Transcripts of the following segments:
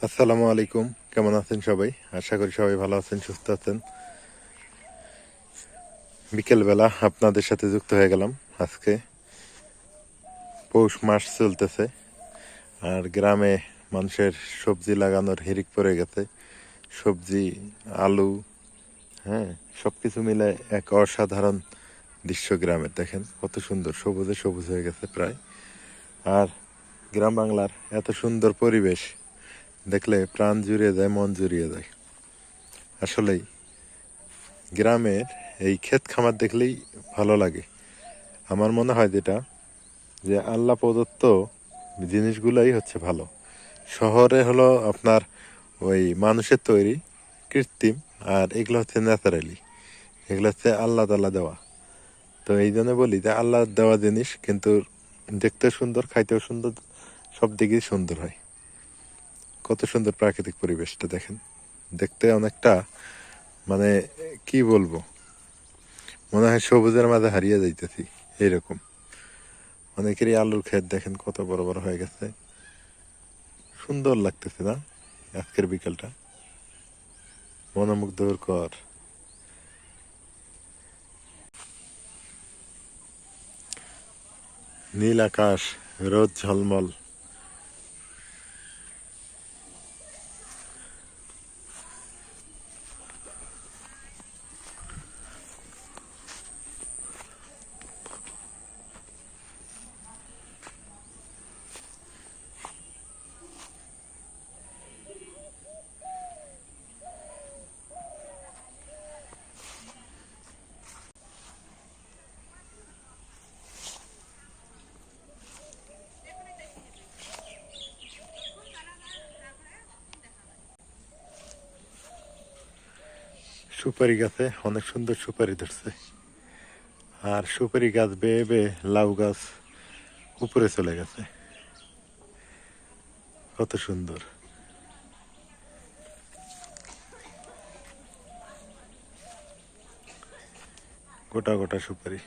আসসালামু আলাইকুম, কেমন আছেন সবাই? আশা করি সবাই ভালো আছেন, সুস্থ আছেন। বিকেলবেলা আপনাদের সাথে যুক্ত হয়ে গেলাম। আজকে পৌষ মাস চলতেছে, আর গ্রামে মানুষের সবজি লাগানোর হিড়িক পড়ে গেছে। সবজি, আলু, হ্যাঁ, সবকিছু মিলে এক অসাধারণ দৃশ্য। গ্রামের দেখেন কত সুন্দর, সবুজে সবুজ হয়ে গেছে প্রায়। আর গ্রাম বাংলার এত সুন্দর পরিবেশ দেখলে প্রাণ জুড়িয়ে যায়, মন জুড়িয়ে যায়। আসলেই গ্রামের এই ক্ষেত খামার দেখলেই ভালো লাগে। আমার মনে হয় যেটা, যে আল্লাহ প্রদত্ত জিনিসগুলাই হচ্ছে ভালো। শহরে হলো আপনার ওই মানুষের তৈরি, কৃত্রিম, আর এগুলো হচ্ছে ন্যাচারালি, এগুলো হচ্ছে আল্লাহ তাআলা দেওয়া। তো এই জন্য বলি যে আল্লাহ দেওয়া জিনিস কিন্তু দেখতে সুন্দর, খাইতেও সুন্দর, সব দিকেই সুন্দর হয়। কত সুন্দর প্রাকৃতিক পরিবেশটা দেখেন, দেখতে অনেকটা মানে কি বলবো, মনে হয় সবুজের মাঝে হারিয়ে যাইতেছি এইরকম। অনেকেরই আলুর ক্ষেত দেখেন কত বড় বড় হয়ে গেছে, সুন্দর লাগতেছে না আজকের বিকেলটা, মনোমুগ্ধকর। নীল আকাশ, রোদ ঝলমল। সুপারি গাছে অনেক সুন্দর সুপারি ধরছে, আর সুপারি গাছ বেয়ে বেয়ে লাউ গাছ উপরে চলে গেছে। কত সুন্দর, গোটা গোটা সুপারি।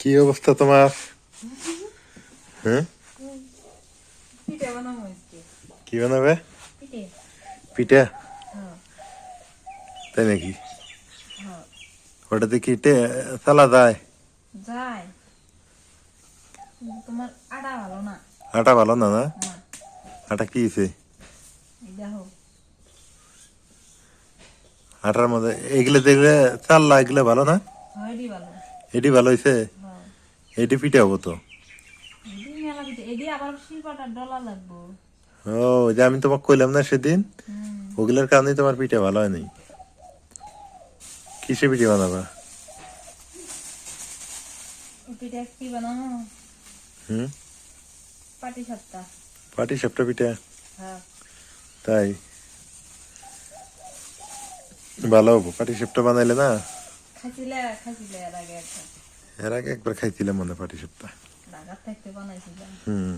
কি অবস্থা তোমার? হ্যাঁ, পিঠে বানাবো আজকে। কি বানাবে? পিঠে। পিঠা? হ্যাঁ। তাই নাকি? হ্যাঁ। ওটাতে কি চালা যায়? যাই, কিন্তু তোমার আটা ভালো না। আটা ভালো না? না, না, আটা কি হয়েছে? এই দেখো। আটার মধ্যে এগুলো দেখলে চাল্লা, এগুলো ভালো না? হয়ডি ভালো। এটি ভালো হয়েছে? হ্যাঁ। এটি পিঠা হবো তো। এদি মেলা পিঠে, এদি আবার শিল্পটা ডলা লাগবো। ও, যে আমি তোমাকে কইলাম না সেদিন, হুম। ওগুলোর কারণেই তোমার পিঠা ভালো হয়নি। কিসে পিঠে বানাবা? এই পিঠে কি বানাবো? হুম, পাটি সাপটা। পাটি সাপটা পিঠা? হ্যাঁ। তাই ভালো হবো পাটি সাপটা বানাইলে না? খাইছিলে এর আগে একটা। এর আগে একবার খাইছিলাম মনে পাটি সাপটা। ঢাকার থাকতে বানাইছিলাম। হুম,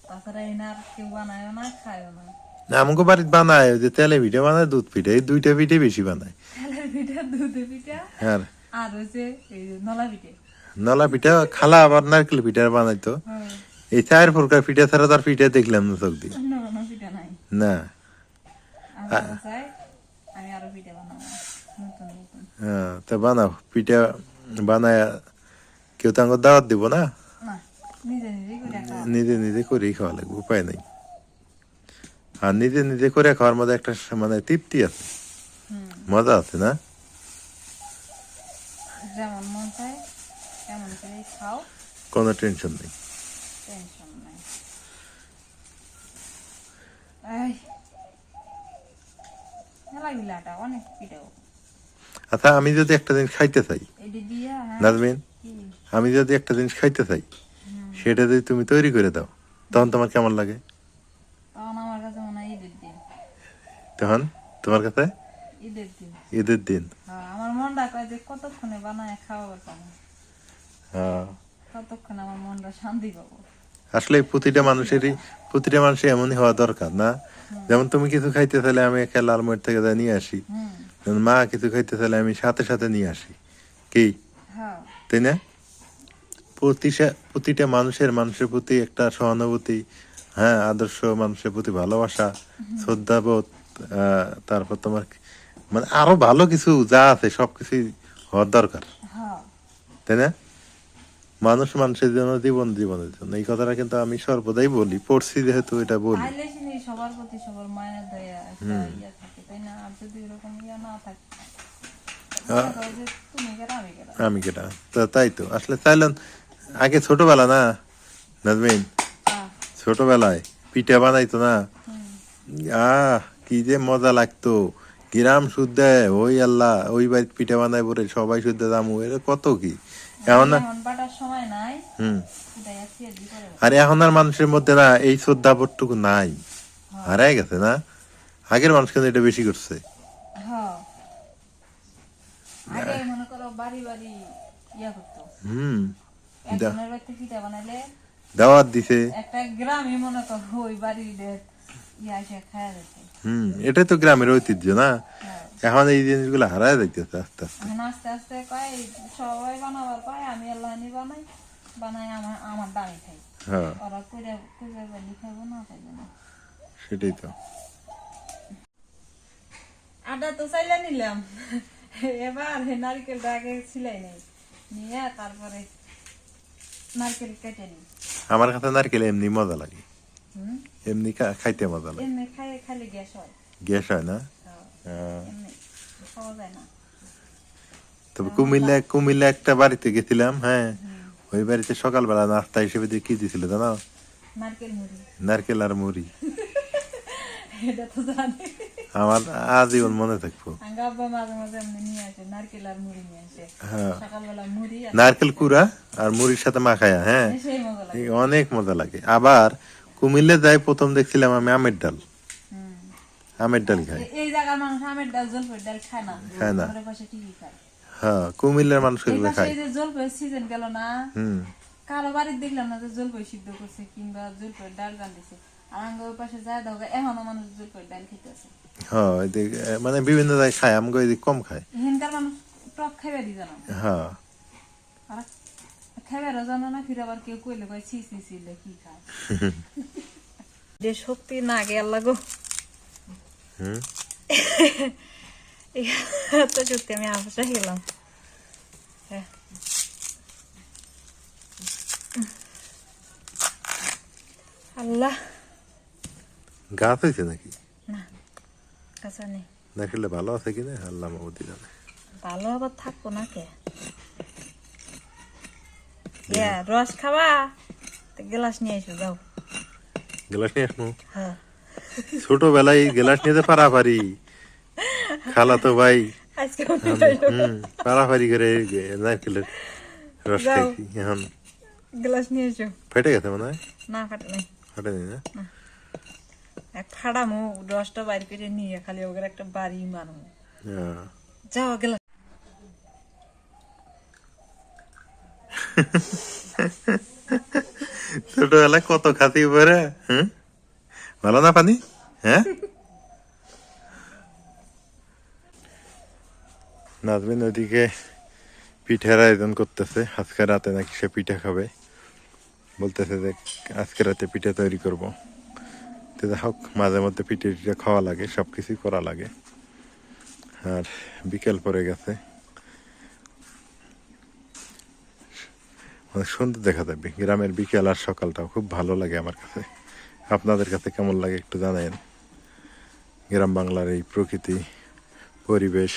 তাছাড়া এনে আর কেউ বানায়ও না, খায়ও না। না আমাকে বাড়িতে বানায়, ওই যে তেলে পিঠে বানায়, দুধ পিঠে, এই দুইটা পিঠে বেশি বানায়। তেলের পিঠা, দুধের পিঠা, হ্যাঁ, আর হচ্ছে এই যে নলা পিঠে। নলা পিঠা খালা আবার নারকেল পিঠা বানাইতো। হ্যাঁ। এই চার প্রকার পিঠা ছাড়া তার পিঠা দেখলাম না চোখ দিয়ে। অন্য কোনো পিঠা নাই। না, আমি আরো চাই, আমি আরো পিঠা বানাবো নতুন নতুন। হ্যাঁ, তা বানাও পিঠা, বানায় কেউ তো আমাকে দাওয়াত দিব না, না, নিজে নিজেই করে খাওয়া। নিজে নিজে করেই খাওয়া লাগবে, উপায় নেই। আর নিজে নিজে করে খাওয়ার মধ্যে একটা মানে তৃপ্তি আছে, হুম। মজা আছে না? যেমন মন চায় তেমন করেই খাও, কোনো টেনশন নেই। টেনশন নাই। এই মেলা গিলাটা অনেক পিঠাও। আচ্ছা, আমি যদি একটা জিনিস খাইতে চাই, এটি দিয়া, হ্যাঁ। নাজমিন, কি? আমি যদি একটা জিনিস খাইতে চাই, হুম। সেটা যদি তুমি তৈরি করে দাও, তখন তোমার কেমন লাগে? তখন আমার কাছে মনে হয় ঈদের দিন। তখন তোমার কাছে ঈদের দিন। ঈদের দিন। হ্যাঁ, আমার মনটা কয় যে কতক্ষণে বানায় খাওয়াবো পাবো, হ্যাঁ। কতক্ষণে আমার মনটা শান্তি পাবো। আসলে প্রতিটা মানুষের এমনই হওয়া দরকার না? যেমন তুমি কিছু খাইতে চাইলে আমি একা লালমোড় থেকে যা নিয়ে আসি, হুম। যেমন মা কিছু খাইতে চাইলে আমি সাথে সাথে নিয়ে আসি, কি হ্যাঁ। তাই না? প্রতিটা মানুষের প্রতি একটা সহানুভূতি, হ্যাঁ, আদর্শ, মানুষের প্রতি ভালোবাসা, শ্রদ্ধাবোধ, তারপর তোমার মানে আরো ভালো কিছু যা আছে সবকিছুই হওয়ার দরকার, হ্যাঁ। তাই না? মানুষের জন্য, জীবনের জন্য, এই কথাটা কিন্তু আমি সর্বদাই বলি, পড়ছি যেহেতু এটা বলি। তাইলে শুনি সবার প্রতি সবার মায়ের দয়া একটা ইয়া থাকে, তাই না? আর যদি এরকম ইয়া না থাকে, মনে করো যে তুমি কেডা আমি কেডা। আমি কেটা, তাই তো আসলে চাইলেন আগে ছোটবেলা না নাজমিন, হ্যাঁ। ছোটবেলায় পিঠা বানাইতো না, কি যে মজা লাগতো। গ্রাম শুদ্ধে ওই আল্লাহ ওই বাড়ি পিঠা বানাই পরে সবাই শুদ্ধে দামু, এটা কত কি এখন না। এখন বাটার সময় নাই, হুম। এটাই আছি আর কি করে। আর এখন আর মানুষের মধ্যে না এই শ্রদ্ধাবোধটুকু নাই, হারাই গেছে না? আগের মানুষ কিন্তু এটা বেশি করছে। হ্যাঁ, আগে মনে করো বাড়ি বাড়ি ইয়া করতো, হুম। একজনের বাড়িতে পিঠা বানাইলে দাওয়াত দিছে। একটা গ্রামে মনে করো ওই বাড়ির ইয়া এসে খাওয়া যেত। এটাই তো গ্রামের ঐতিহ্য না? হ্যাঁ। এখন এই জিনিসগুলো হারায় যাইতেছে আস্তে আস্তে। এখন আস্তে আস্তে কয় সবাই বানাবার পায়, আমি আল্লাহানি বানাই আমার দামি খাই। হ্যাঁ, ওরা কইরা কইরা বালি খাইবো না খাইবো না। সেটাই তো। আটা তো চাইলে নিলাম, এবার নারকেলটা আগে ছিলাই নাই, নিয়ে তারপরে নারকেল কেটে নি। আমার কাছে নারকেল এমনি মজা লাগে, হুম। এমনি খাইতে মজা লাগে। এমনি খালি গ্যাস হয়। গ্যাস হয় না? হ্যাঁ, এমনি খাওয়া যায় না। তবে কুমিল্লা একটা বাড়িতে গেছিলাম, হ্যাঁ, ওই বাড়িতে সকালবেলা নাস্তা হিসেবে দিয়ে কি দিছিল জানো? নারকেল মুড়ি। নারকেল আর মুড়ি। এটা তো জানি। আমার আজীবন মনে থাকবো। আঙ্গা আব্বা মাঝে মাঝে এমনি নিয়ে আসে, নারকেল আর মুড়ি নিয়ে আসে। হ্যাঁ, সকালবেলা মুড়ি আর নারকেল কুড়া আর মুড়ির সাথে মাখায়া, হ্যাঁ, সেই মজা লাগে। অনেক মজা লাগে। আবার কুমিল্লা যাই প্রথম দেখছিলাম আমি আমের ডাল, হুম। আমের ডাল খাই। এই জায়গার মানুষ আমের ডাল জলপাইয়ের ডাল খায় না, খায় না। আমাদের পাশে ঠিকই খায়। হ্যাঁ, কুমিল্লার মানুষ এই এগুলো পাশে খায়। এই যে জলপাইয়ের সিজন গেল না, হুম। কারো বাড়ির দেখলাম না যে জলপাই সিদ্ধ করছে কিংবা জলপাইয়ের ডাল রান্ধিছে। আর আঙ্গা ওই পাশে যায় দাও এখনো মানুষ জলপাইয়ের ডাল খেতেছে। হ্যাঁ, মানে বিভিন্ন জায়গায় খায়, আমগো এদিকে কম খায়। এখানকার মানুষ টক খাইবারই জানো না। হ্যাঁ। আর খাইবারও জানো না, ফির আবার কেউ কইলে কয় ছি ছি ছি কি খায়। যে শক্তি না গেল গো। হুম। তো সত্যি আমি আফসা গেলাম। হ্যাঁ। আল্লাহ। গাছ হয়েছে নাকি? না, কাঁচা নেই। নারকেলটা ভালো আছে কিনা আল্লাহ মাহবুদি জানে। ভালো আবার থাকবো না কে? রস খাবা? গ্লাস নিয়ে এসো যাও। গ্লাস নিয়ে আসবো? হ্যাঁ। ছোটবেলায় গ্লাস নিতে পারাপারি, খালা তো ভাই আজকে পারাপারি করে নারকেলের রস যাও। খাইছি। এখন গ্লাস নিয়ে এসো। ফেটে গেছে মনে হয়। না ফাটে নাই। ফাটেনি না? ফাড়ামো রসটা বাইর করে নিয়ে খালি ওদের একটা বাড়ি মারমো। হ্যাঁ। যাও গ্লাস। ছোটবেলায় কত খাতি পরে, হ্যাঁ, ভালো না পানি, হ্যাঁ। নাজমিন ওইদিকে পিঠার আয়োজন করতেছে, আজকে রাতে নাকি সে পিঠা খাবে, বলতেছে যে আজকে রাতে পিঠা তৈরি করবো। তো যাই হোক, মাঝে মধ্যে পিঠে টিঠে খাওয়া লাগে, সব কিছুই করা লাগে। আর বিকেল পড়ে গেছে, অনেক সুন্দর দেখা যাবে গ্রামের বিকেল আর সকালটাও খুব ভালো লাগে আমার কাছে। আপনাদের কাছে কেমন লাগে একটু জানাবেন। গ্রাম বাংলার এই প্রকৃতি পরিবেশ।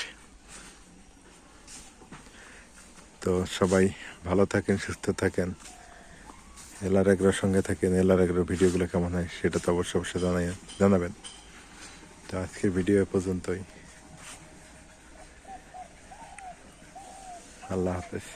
তো সবাই ভালো থাকেন, সুস্থ থাকেন, এলার এগ্রোর সঙ্গে থাকেন। এলার এগ্রোর ভিডিওগুলো কেমন হয় সেটা তো অবশ্যই জানাবেন। তো আজকের ভিডিও এ পর্যন্তই। আল্লাহ হাফেজ।